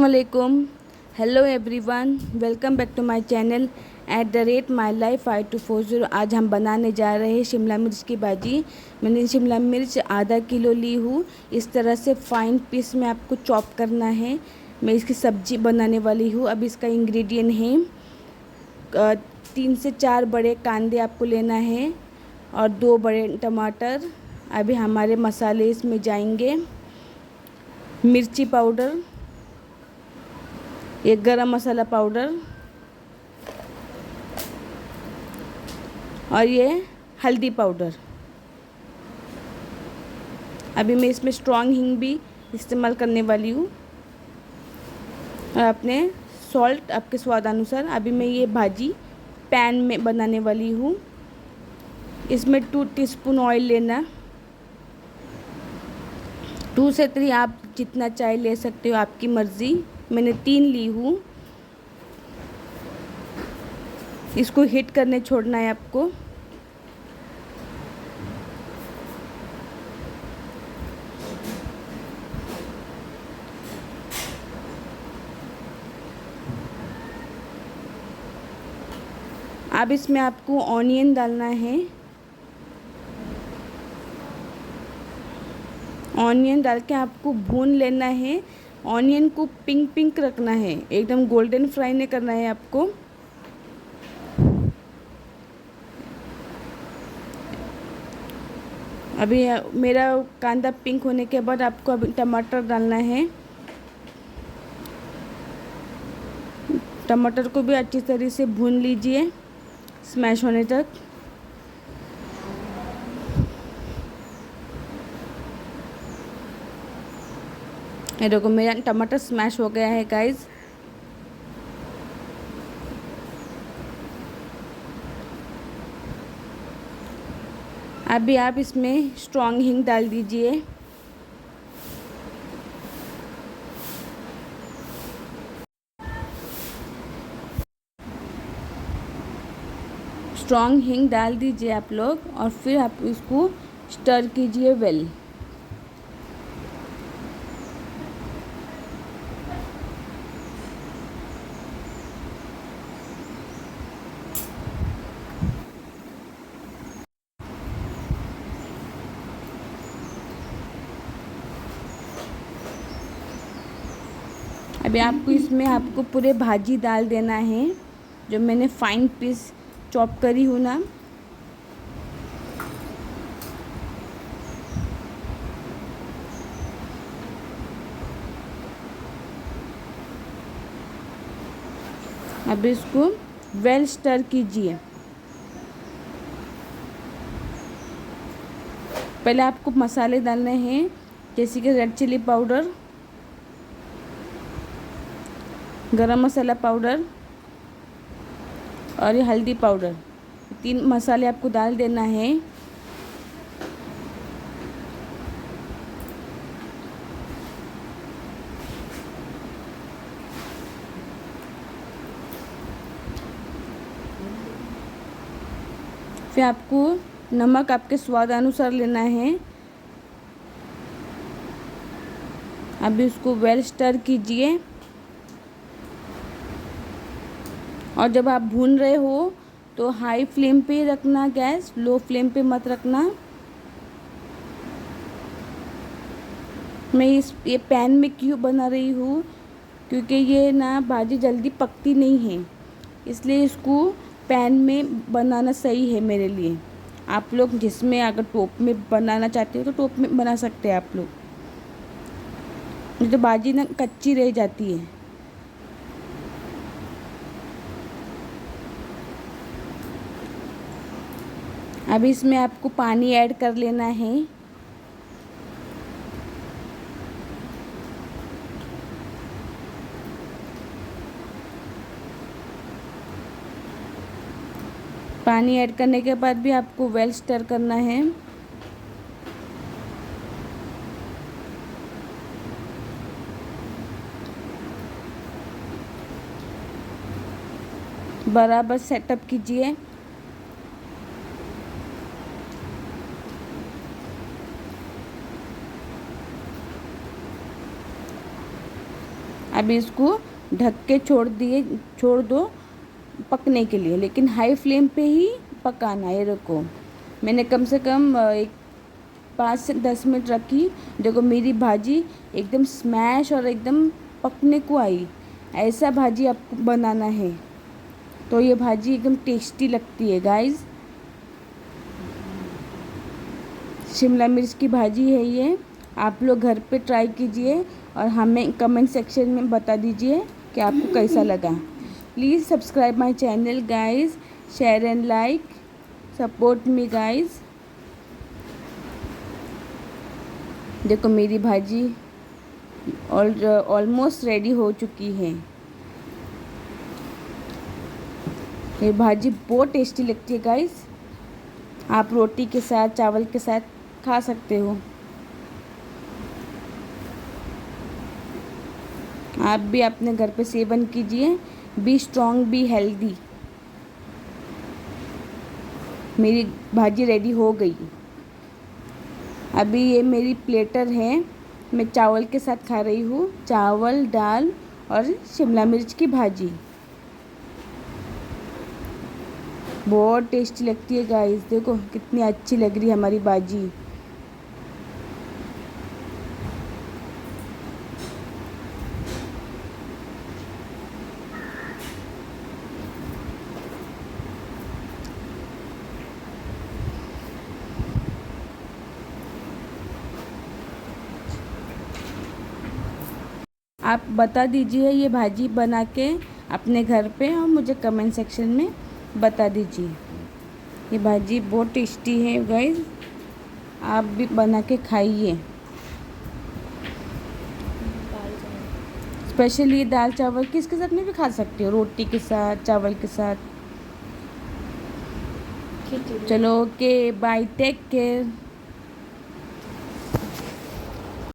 अस्सलामुअलैकुम। Hello everyone, welcome back to my channel @mylife5240। आज हम बनाने जा रहे हैं शिमला मिर्च की भाजी। मैंने शिमला मिर्च आधा किलो ली हूँ। इस तरह से फाइन पीस में आपको चॉप करना है। मैं इसकी सब्जी बनाने वाली हूँ। अब इसका इंग्रेडिएंट है 3 से 4 बड़े कांदे आपको लेना है और 2 बड़े टमाटर। अभी हमारे मसाले इसमें जाएंगे। मिर्ची पाउडर, एक गरम मसाला पाउडर और ये हल्दी पाउडर। अभी मैं इसमें स्ट्रॉन्ग हींग भी इस्तेमाल करने वाली हूँ और अपने सॉल्ट आपके स्वाद अनुसार। अभी मैं ये भाजी पैन में बनाने वाली हूँ। इसमें 2 टीस्पून ऑयल लेना। 2 से 3 आप जितना चाय ले सकते हो, आपकी मर्ज़ी। मैंने 3 ली हूँ। इसको हीट करने छोड़ना है आपको। अब इसमें आपको ऑनियन डालना है। ऑनियन डाल के आपको भून लेना है। ऑनियन को पिंक पिंक रखना है, एकदम गोल्डन फ्राई नहीं करना है आपको। अभी मेरा कांदा पिंक होने के बाद आपको अभी टमाटर डालना है। टमाटर को भी अच्छी तरह से भून लीजिए स्मैश होने तक। ये देखो मेरा टमाटर स्मैश हो गया है गाइस। अभी आप इसमें स्ट्रॉन्ग हींग डाल दीजिए। स्ट्रॉन्ग हींग डाल दीजिए आप लोग और फिर आप इसको स्टर कीजिए वेल। अभी आपको इसमें आपको पूरे भाजी डाल देना है जो मैंने फाइन पीस चॉप करी हूँ ना। अब इसको वेल स्टर कीजिए। पहले आपको मसाले डालने हैं, जैसे कि रेड चिली पाउडर, गरम मसाला पाउडर और ये हल्दी पाउडर। 3 मसाले आपको डाल देना है। फिर आपको नमक आपके स्वाद अनुसार लेना है। अभी इसको वेल स्टर कीजिए और जब आप भून रहे हो तो हाई फ्लेम पे रखना गैस, लो फ्लेम पे मत रखना। मैं ये पैन में क्यों बना रही हूँ, क्योंकि ये ना भाजी जल्दी पकती नहीं है, इसलिए इसको पैन में बनाना सही है मेरे लिए। आप लोग जिसमें अगर टोप में बनाना चाहते हो तो टोप में बना सकते हैं आप लोग, नहीं तो भाजी ना कच्ची रह जाती है। अभी इसमें आपको पानी ऐड कर लेना है। पानी ऐड करने के बाद भी आपको वेल स्टर करना है। बराबर सेटअप कीजिए। अब इसको ढक के छोड़ दो पकने के लिए, लेकिन हाई फ्लेम पे ही पकाना है। देखो मैंने कम से कम 5 से 10 मिनट रखी। देखो मेरी भाजी एकदम स्मैश और एकदम पकने को आई। ऐसा भाजी आपको बनाना है तो ये भाजी एकदम टेस्टी लगती है गाइस। शिमला मिर्च की भाजी है ये, आप लोग घर पे ट्राई कीजिए और हमें कमेंट सेक्शन में बता दीजिए कि आपको कैसा लगा। Please subscribe my channel guys, share and like, support me guys. देखो मेरी भाजी ऑलमोस्ट रेडी हो चुकी है। ये भाजी बहुत टेस्टी लगती है गाइस, आप रोटी के साथ चावल के साथ खा सकते हो। आप भी अपने घर पे सेवन कीजिए, बी स्ट्रॉन्ग बी हेल्दी। मेरी भाजी रेडी हो गई। अभी ये मेरी प्लेटर है, मैं चावल के साथ खा रही हूँ, चावल दाल और शिमला मिर्च की भाजी। बहुत टेस्टी लगती है गाइस, देखो कितनी अच्छी लग रही है हमारी भाजी। आप बता दीजिए ये भाजी बना के अपने घर पे और मुझे कमेंट सेक्शन में बता दीजिए। ये भाजी बहुत टेस्टी है गाइस, आप भी बना के खाइए। स्पेशली दाल चावल किसके साथ में भी खा सकते हो, रोटी के साथ चावल के साथ। चलो ओके बाय, टेक केयर।